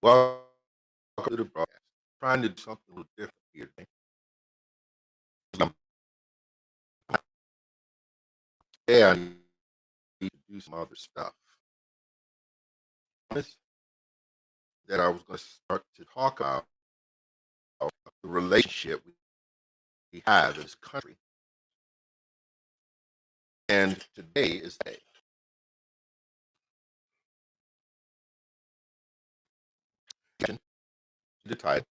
Welcome to the broadcast. Trying to do something a little different here today. Yeah, I need to do some other stuff. That I was going to start to talk about the relationship we have as a country. And today is the day. The title,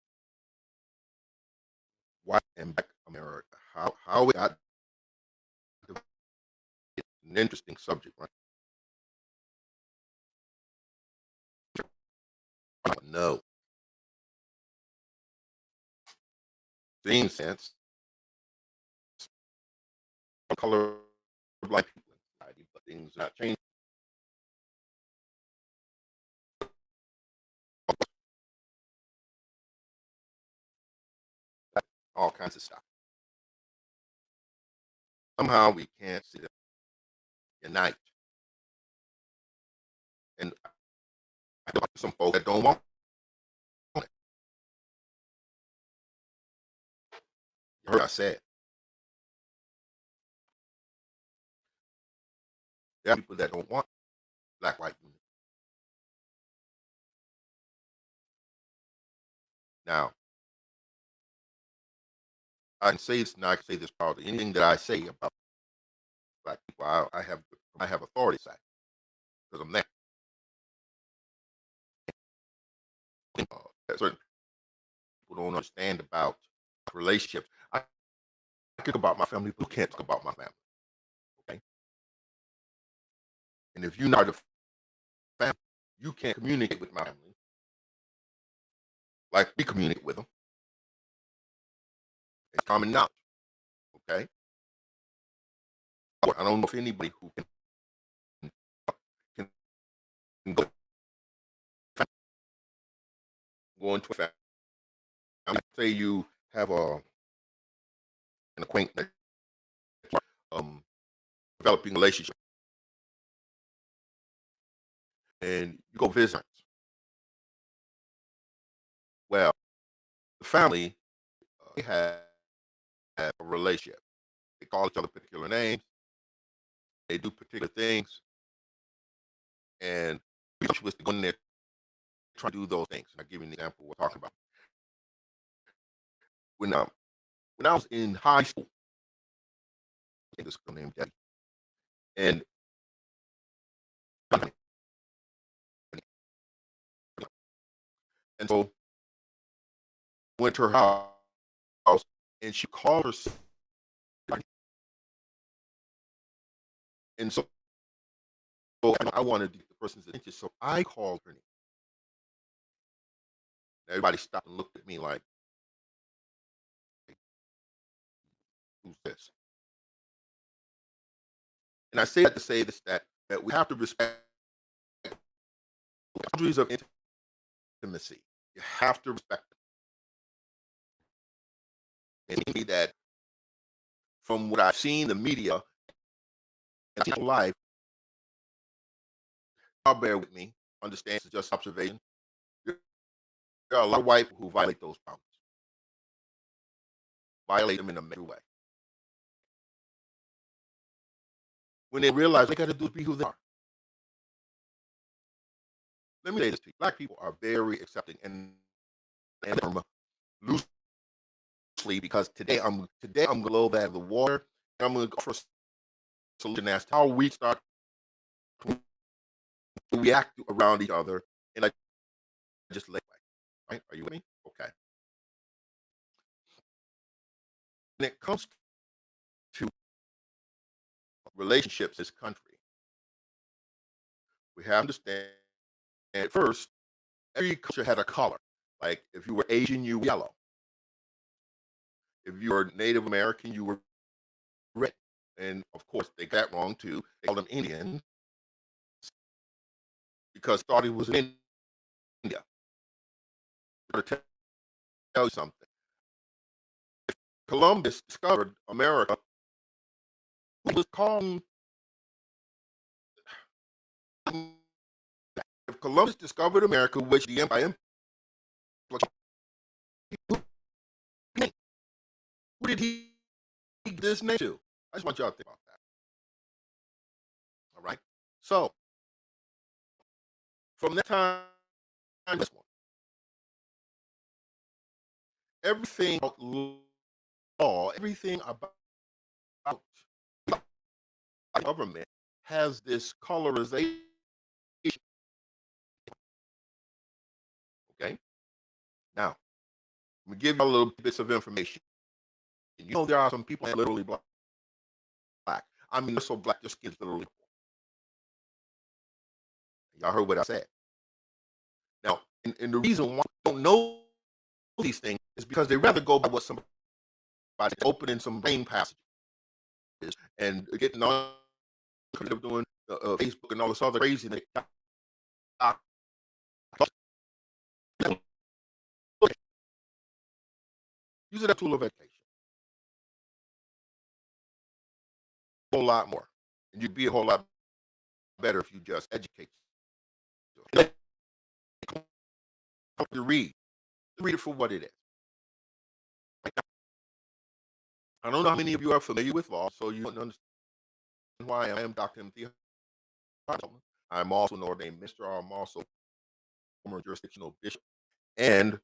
White and Black America. How we got an interesting subject, right? No. Same sense, color of black people in society, but things are not changing. All kinds of stuff. Somehow we can't see them unite. And I talk to some folks that don't want it. You heard I said. There are people that don't want black-white unity. Now, I can say this, and I can say this proudly. Anything that I say about black people, I have authority to say because I'm there. Certain people don't understand about relationships. I talk about my family, but you can't talk about my family. Okay, and if you're not a family, you can't communicate with my family like we communicate with them. It's common knowledge. Okay, I don't know if anybody who can go into a family. Say you have an acquaintance, um, developing a relationship, and you go visit. Well, the family they have a relationship. They call each other particular names. They do particular things, and we was to go in there trying to do those things. I'll give you an example. We're talking about when when I was in high school. I think this girl named Debbie, and so went to her house, and she called her, and so I wanted to get the person's attention, so I called her name. Everybody stopped and looked at me like, "Who's this?" And I say that to say this that we have to respect boundaries of intimacy. You have to respect them. And that from what I've seen, the media and life, I'll bear with me. Understand it's just observation. There are a lot of white people who violate those boundaries, violate them in a major way. When they realize they got to do is be who they are. Let me say this to you: black people are very accepting and loosely because today I'm below that of the water. And I'm going to go for a solution as to how we start to react around each other in a just way. Right? Are you with me? Okay. When it comes to relationships in this country, we have to understand at first, every culture had a color. Like if you were Asian, you were yellow. If you were Native American, you were red. And of course, they got wrong too. They called them Indian because thought he was in India. To tell you something, Columbus discovered America. He was called. If Columbus discovered America, which the empire Who, who did he give this name to? I just want y'all to think about that. All right. So from that time, this one, everything about law, everything about government has this colorization. Okay. Now, let me give you a little bits of information. You know, there are some people that are literally black. I mean, they're so black, their skin's literally. Y'all heard what I said. Now, and the reason why they don't know these things is because they rather go by what somebody opening some brain passages and getting on doing Facebook and all this other craziness. Use it as a tool of education. A whole lot more. And you'd be a whole lot better if you just educate yourself. To read it for what it is. I don't know how many of you are familiar with law, so you don't understand why I am Dr. Timothy. I'm also an ordained minister. I'm also a former jurisdictional bishop. And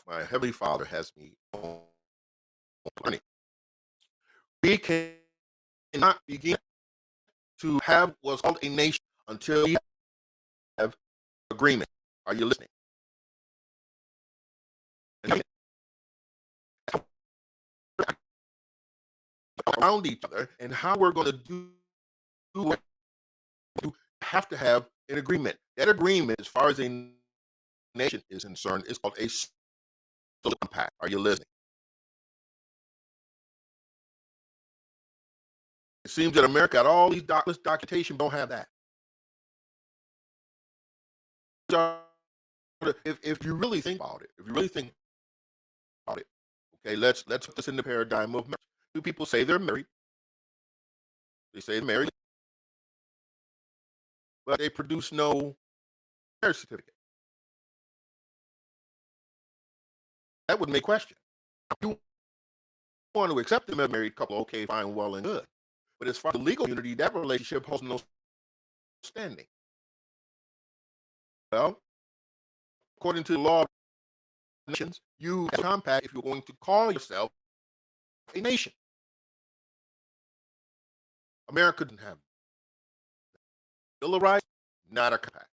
my Heavenly Father has me on learning. We cannot begin to have what's called a nation until we have agreement. Are you listening? Around each other and how we're going to do what you have to have an agreement. That agreement, as far as a nation is concerned, is called a social compact. Are you listening? It seems that America got all these documentation, don't have that. If you really think about it, okay, let's put this in the paradigm of marriage. Two people say they're married. They say they're married, but they produce no marriage certificate. That would make question. You want to accept them as a married couple, okay, fine, well and good. But as far as the legal unity, that relationship holds no standing. Well, according to the law of nations, you have a compact if you're going to call yourself a nation. America didn't have Bill of Rights, not a compact.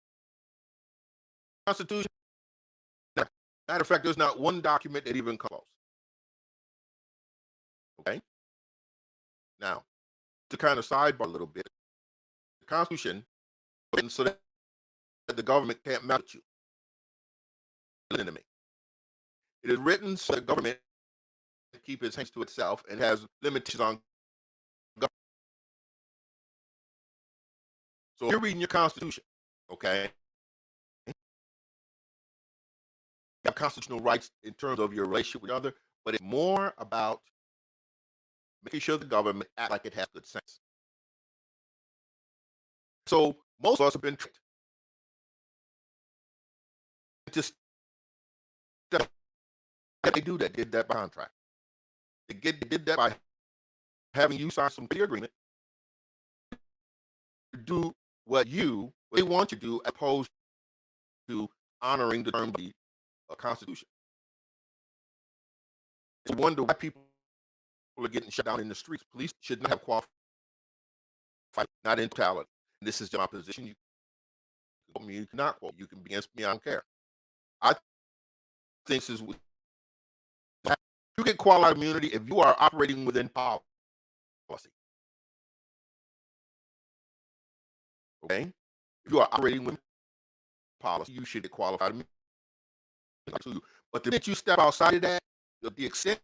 Constitution, matter of fact, there's not one document that even comes close. Okay. Now, to kind of sidebar a little bit, the Constitution, so that the government can't mess with you. Listen to me. It is written so the government can keep its hands to itself and has limitations on government. So you're reading your Constitution, okay? You have constitutional rights in terms of your relationship with other, but it's more about making sure the government acts like it has good sense. So most of us have been tricked. Just they do that, did that by contract. They did that by having you sign some clear agreement to do what they want you to do, opposed to honoring the terms of the Constitution. It's a wonder why people are getting shut down in the streets. Police should not have qualified, not in totality. And this is my position. You can quote me, you cannot quote. You can be against me. I don't care. I think this is you get qualified immunity if you are operating within policy. Okay, if you are operating within policy, you should get qualified immunity. But the minute you step outside of that, the extent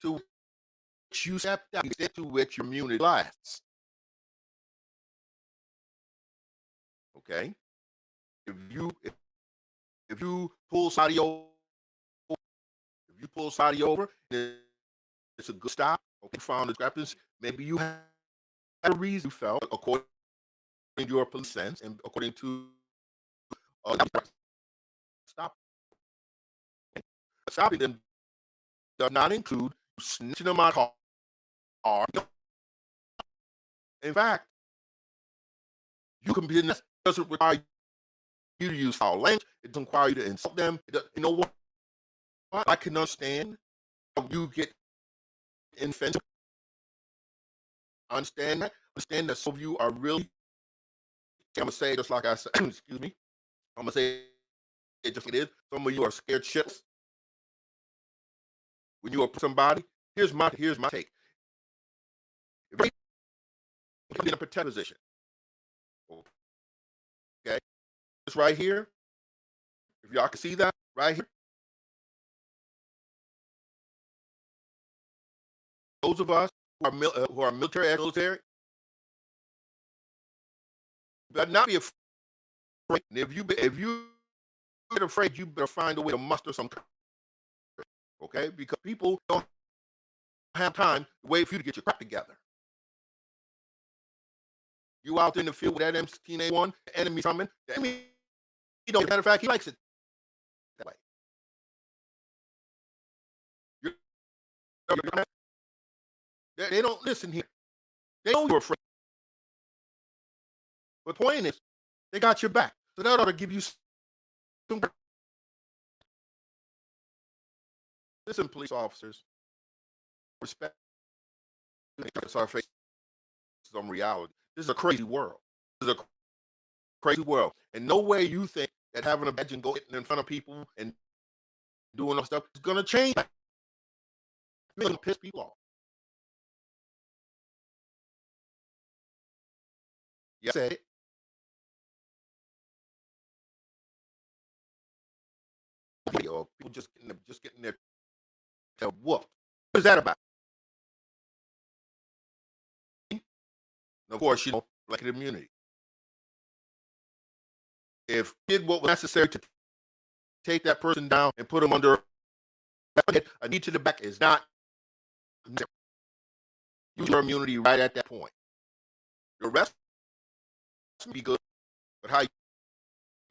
to which you step out, the extent to which your immunity lasts. Okay, if you pull Saudi over, it's a good stop. Okay, found discrepancy. Maybe you had a reason you felt, according in your police sense and according to stop stopping them does not include snitching them out of car. In fact, you can be doesn't require you to use foul language. It doesn't require you to insult them. You know what? I can understand how you get offended. I understand that. Understand that some of you are really. I'm gonna say just like I said. Excuse me. I'm gonna say it just like it is. Some of you are scared shitless when you are somebody. Here's my take. If you're in a protect position, okay, this right here. If y'all can see that right here, those of us who are military, better not be afraid. And if you get afraid, you better find a way to muster some courage, okay? Because people don't have time to wait for you to get your crap together. You out there in the field with that M16A1, the enemy coming. The enemy, matter of fact, he likes it that way. They don't listen here. They know you're afraid. But the point is, they got your back. So that ought to give you some. Listen, police officers, respect our face some reality. This is a crazy world. This is a crazy world. And no way you think that having a badge and go in front of people and doing all stuff is going to change that. It's going to piss people off. Yeah, I said it. People just getting their tail whooped. What is that about? And of course, blanket immunity. If did what was necessary to take that person down and put them under a knee to the back is not use your immunity right at that point. Your rest may be good, but how you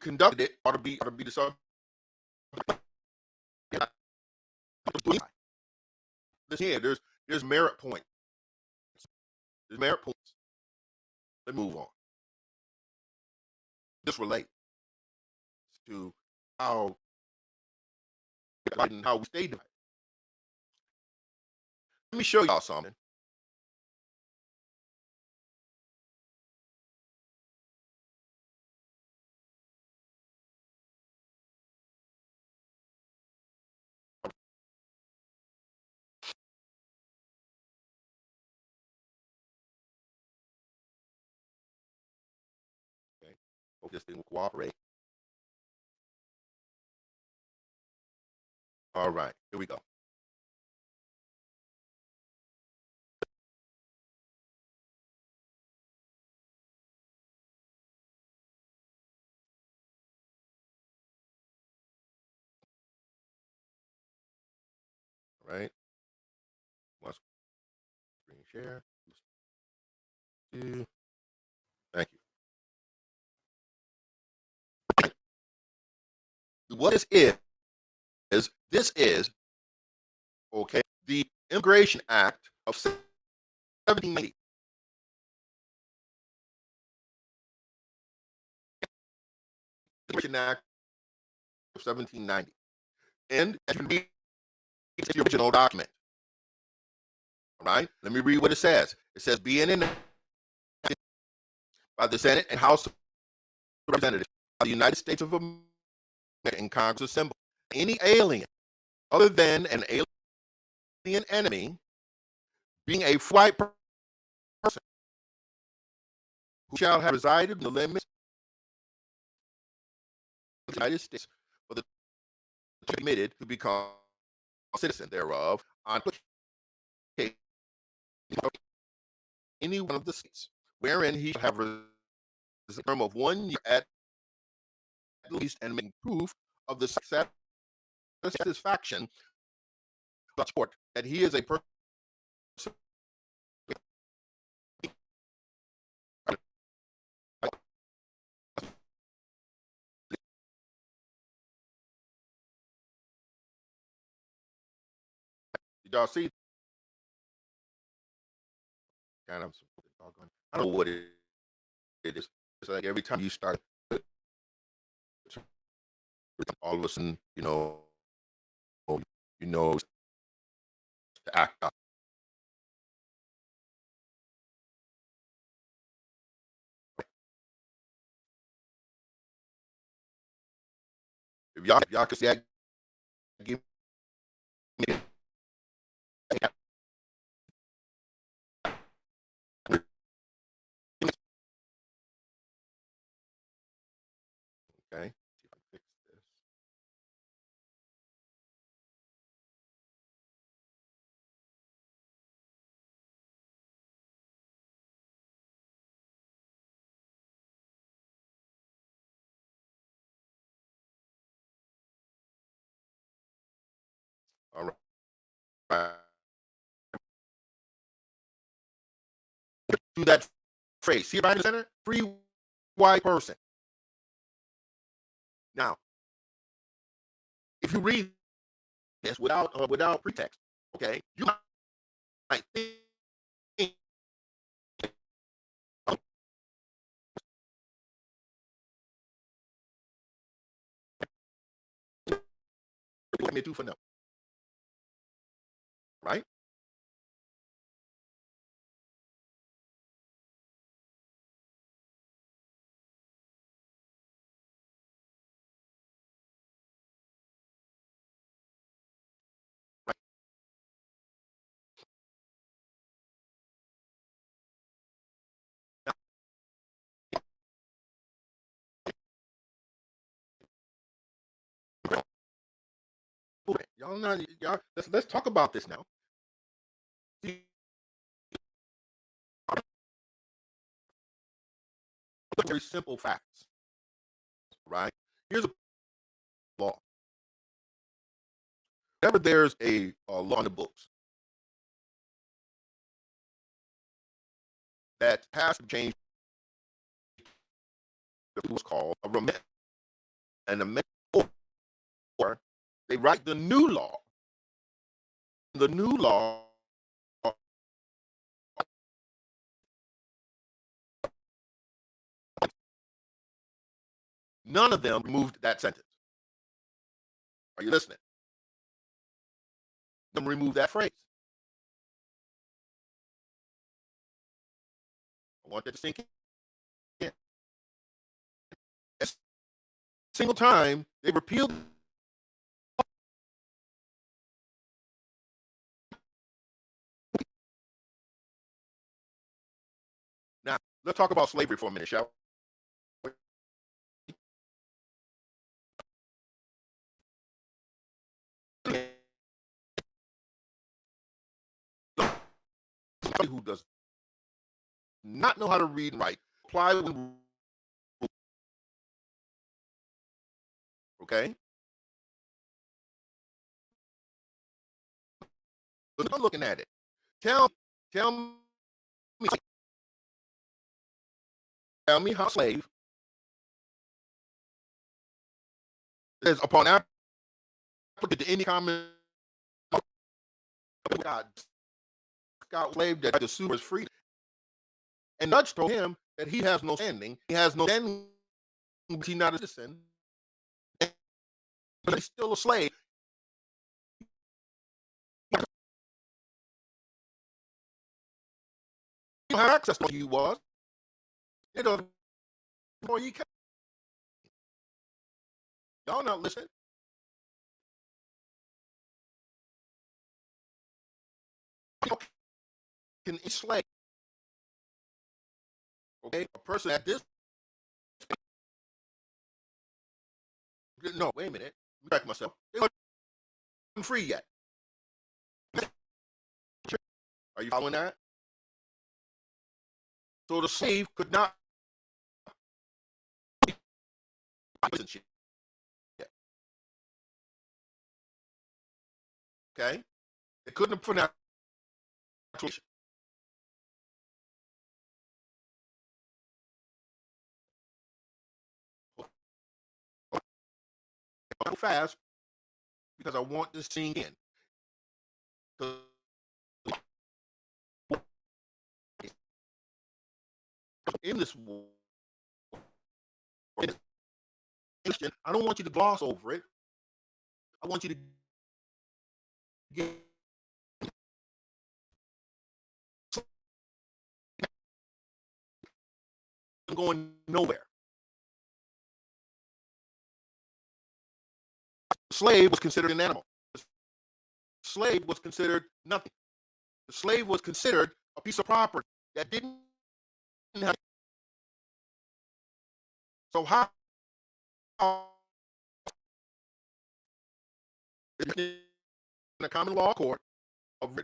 conducted it ought to be the subject. Listen here, there's merit points. There's merit points. Let's move on. This relates to how we stay divided. Let me show y'all something. Okay, hope this thing will cooperate. All right, here we go. All right, one screen share. Thank you. What this is okay, the Immigration Act of 1790. Immigration Act of 1790. And as you can read, it's the original document. All right, let me read what it says. It says, being enacted by the Senate and House of Representatives of the United States of America and Congress assembled, any alien other than an alien enemy being a white person who shall have resided in the limits of the United States for the permitted to become a citizen thereof on any one of the states wherein he shall have a term of 1 year at least and make proof of the satisfaction of sport that he is a person y'all see kind of I don't know what it is. It's like every time you start, all of a sudden, you know, to act up. If y'all can see that, give me okay. See if I can fix this. All right. To that phrase. See it right in the center? Free white person. Now, if you read this without pretext, okay, you might think, oh, what me do for no, right? Right. Y'all not y'all. Let's talk about this now. See, very simple facts, right? Here's a law. Whenever there's a law in the books that has to change what's called a remit, and or they write the new law. The new law, none of them removed that sentence. Are you listening? Them remove that phrase. I want that to sink in. A single time they repealed. Now let's talk about slavery for a minute, shall we? Somebody who does not know how to read and write apply when, okay? But I'm looking at it. Tell me tell me how slave is upon applicant to any common God Scott slave that the sue is free. And Nudge told him that he has no standing. He has no standing because he's not a citizen. But he's still a slave. You don't have access to what he was. You know, more you can. Y'all not listening. You can enslave, okay, a person at this. No, wait a minute. Back myself. They weren't free yet. Are you following that? So the slave could not citizenship. Okay, they couldn't put that. Fast because I want this scene in. In this war, I don't want you to gloss over it. I want you to get going nowhere. The slave was considered an animal. The slave was considered nothing. The slave was considered a piece of property that didn't have. So how in a common law court of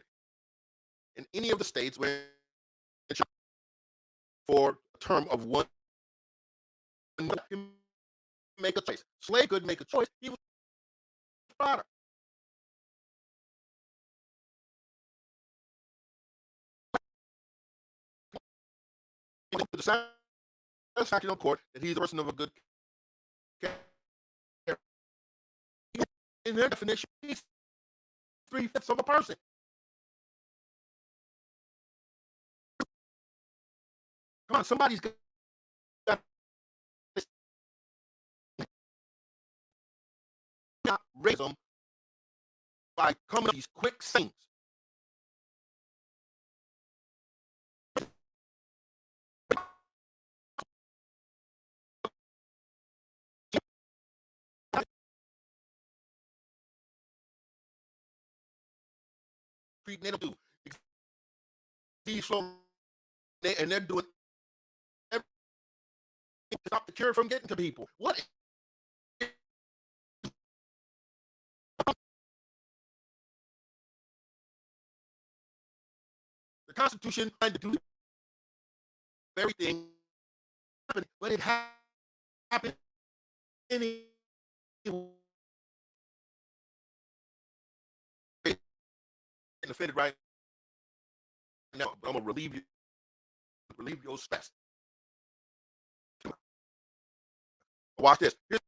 in any of the states where for a term of one make a choice. Slave could make a choice. He was a product. The satisfaction of court that he's a person of a good character. In their definition, he's 3/5 of a person. Come on, somebody's got to raise them by coming up with these quick things. They don't do these slow, and they're doing everything to stop the cure from getting to people. What? The Constitution tried to do the very thing, but it happened anyway. Offended right now. I'm gonna relieve your stress. Watch this. Here's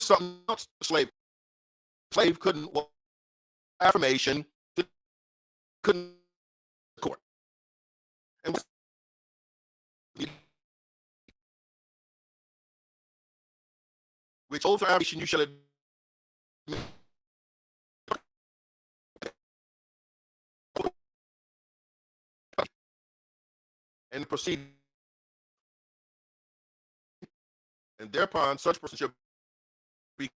something else. Slave couldn't affirmation, couldn't court, and which oath or affirmation you shall admit and proceed, and thereupon such person shall be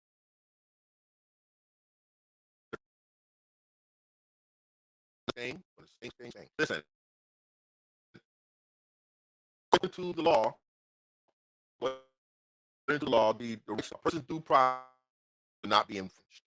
same. Listen, according to the law, according to the law, the person's due process will not be infringed.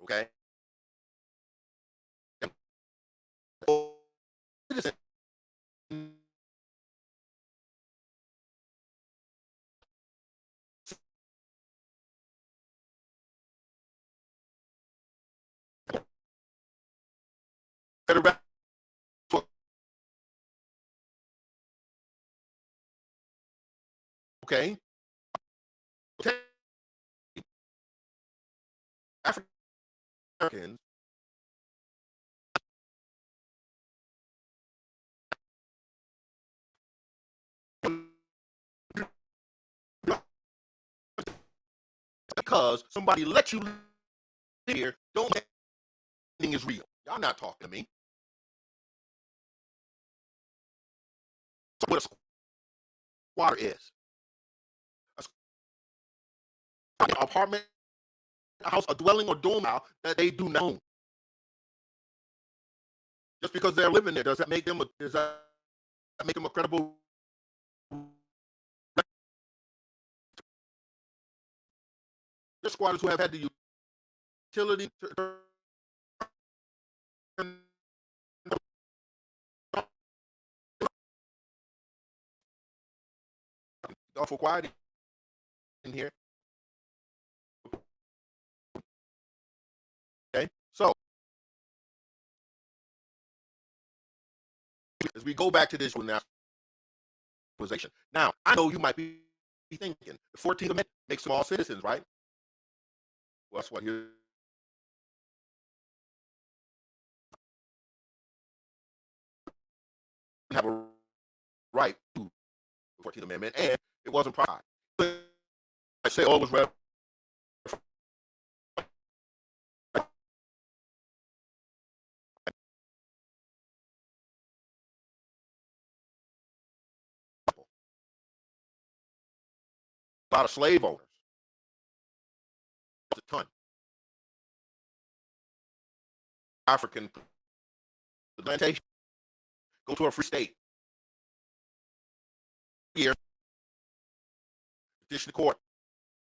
Okay. Okay. African Americans because somebody let you live here, don't think anything is real. Y'all not talking to me. So what a squatter is. An apartment, a house, a dwelling, or dorm house that they do not own. Just because they're living there, does that make them a credible? There's squatters who have had the utility to for quiet in here. Okay, so as we go back to this with naturalization, now I know you might be thinking the 14th Amendment makes them all citizens, right? Well, that's what you have a right to the 14th Amendment, and it wasn't pride. I say, oh, it was rebel. A lot of slave owners, a ton. African plantation, go to a free state. Here, petition the court.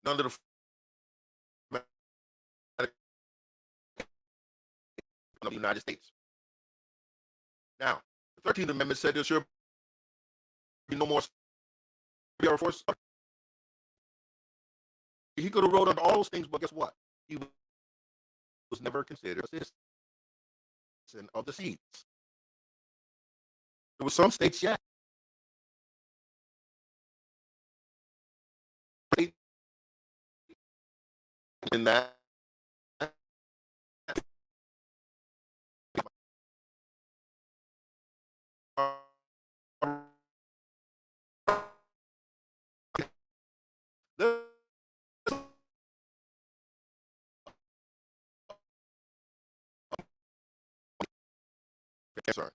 None of the United States. Now, the 13th Amendment said there should be no more Air Force. He could have wrote on all those things, but guess what? He was never considered a citizen of the seats. There were some states, yeah, in that. Sorry.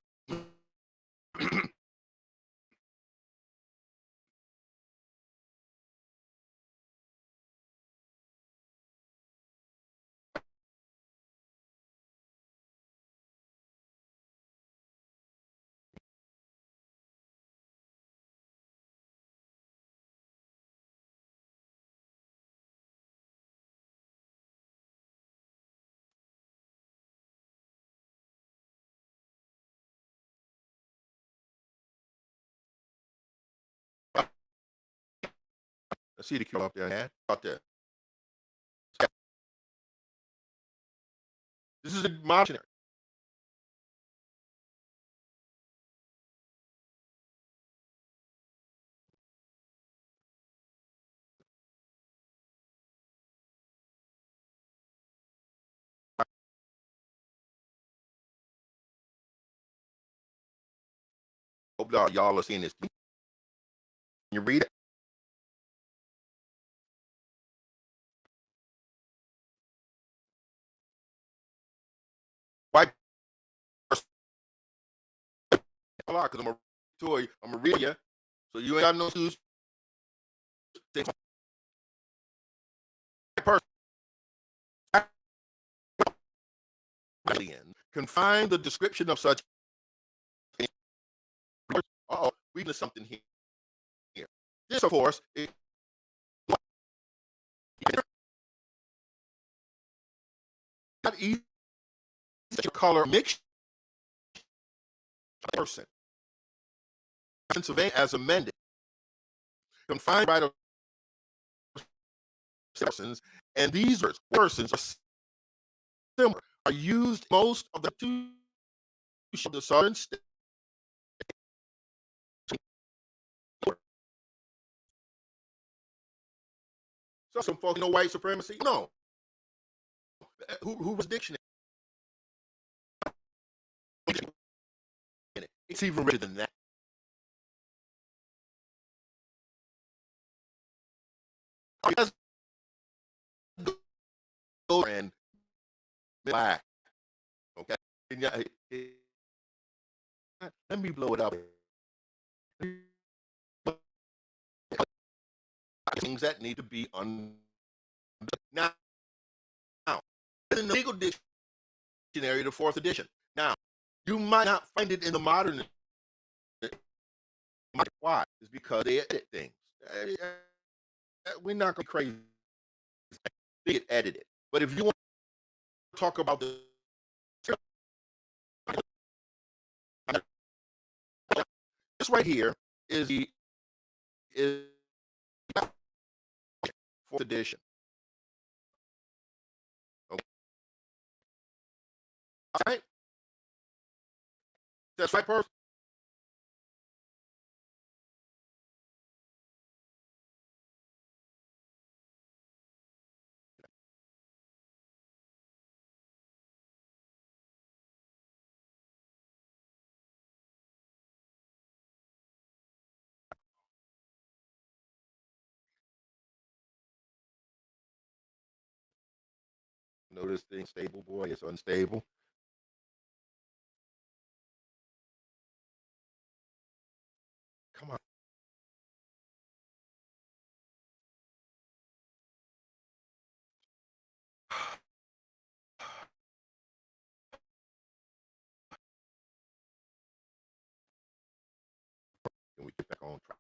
Let's see the cure up there, man. Out there. This is a modern. Hope y'all are seeing this. Can you read it? White person. Because I'm a toy. I'm a read you. So you ain't got no excuse. Person can find the description of such. Oh, we need something here. This, of course, is not easy to color mixture person. Pennsylvania, as amended, confined right of persons, and these persons are similar, are used most of the two of the southern states. So some folks know white supremacy. No, who was dictionary? It's even richer than that. And black. Okay. Let me blow it up. Things that need to be now in the legal dictionary, the fourth edition. Now, you might not find it in the modern. Why? It's because they edit things. We're not going to be crazy. They get edited. But if you want to talk about the this right here is the is fourth edition. Okay. All right. That's right, person. Notice thing stable, boy. It's unstable. Come on. Can we get back on track?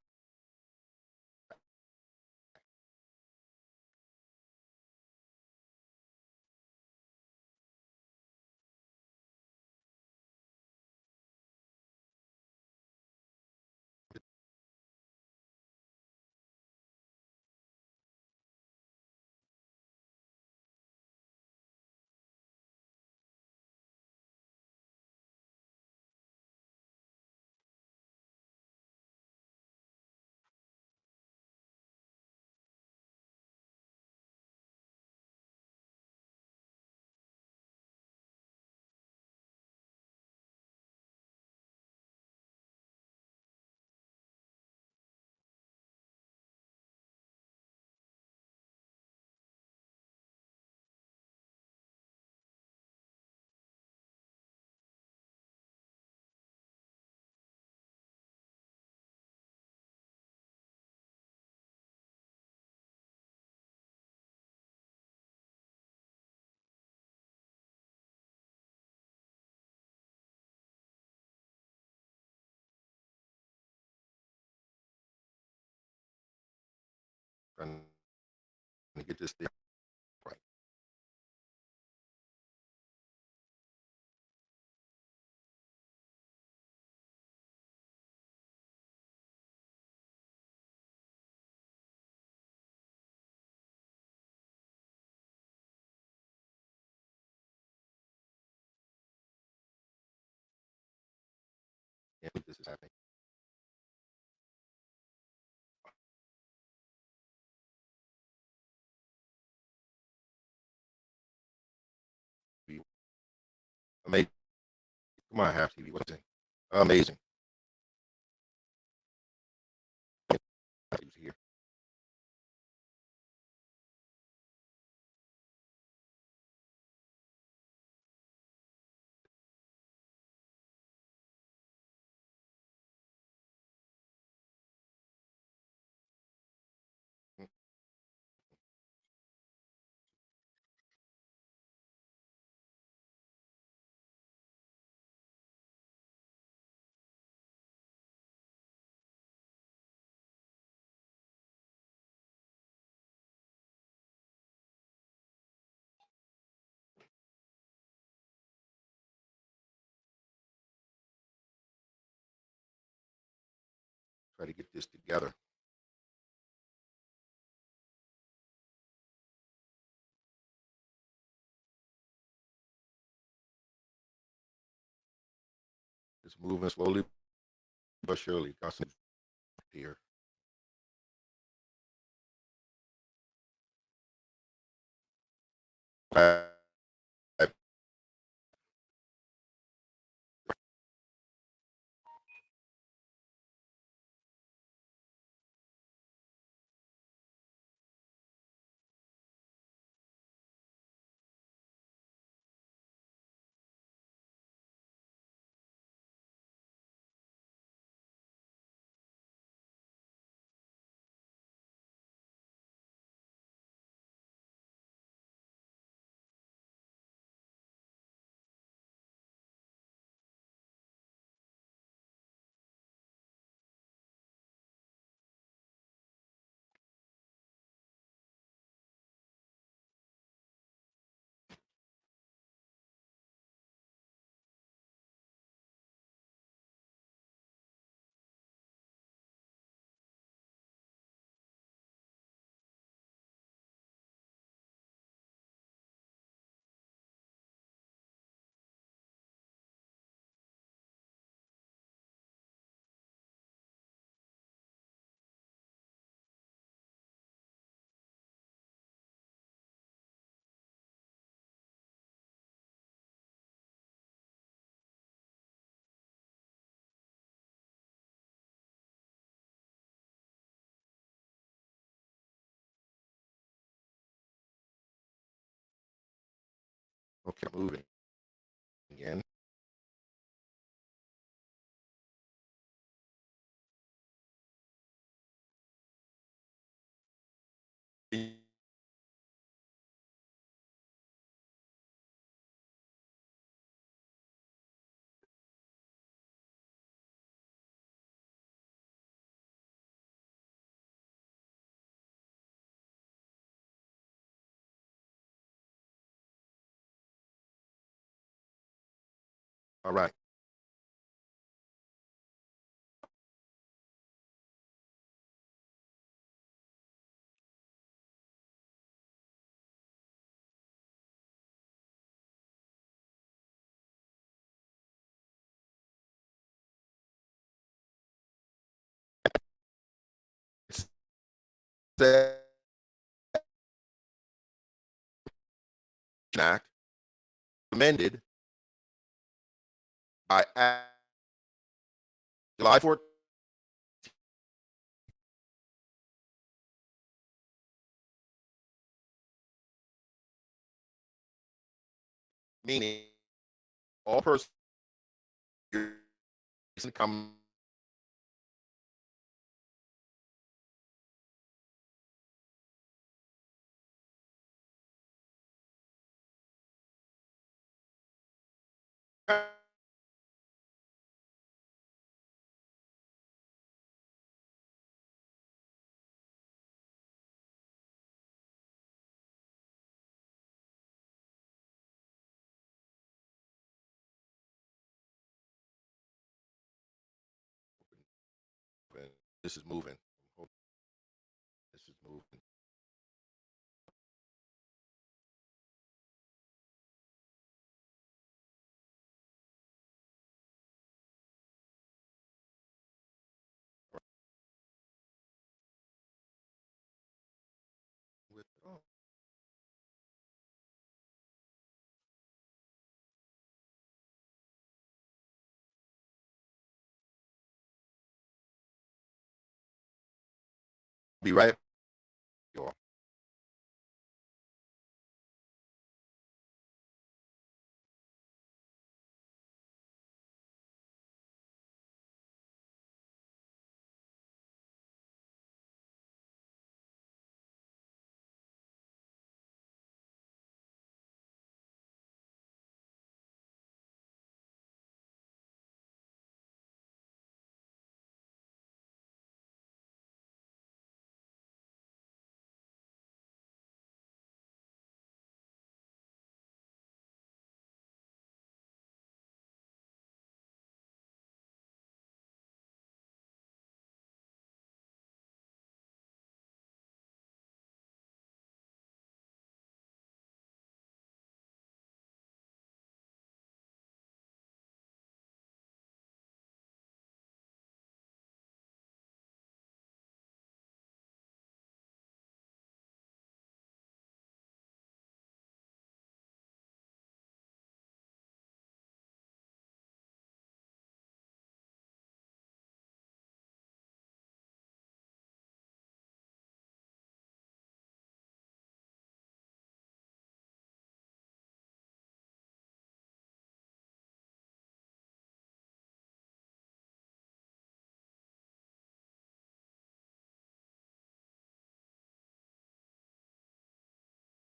Trying to get this thing right. Yeah, this is happening. Amazing. Come on, half TV. What's it? Amazing. Here. Try to get this together. It's moving slowly but surely. Constantly here. I Okay, moving again. All right. Act amended by July 4th, meaning all persons come this is moving. This is moving. Oh, be right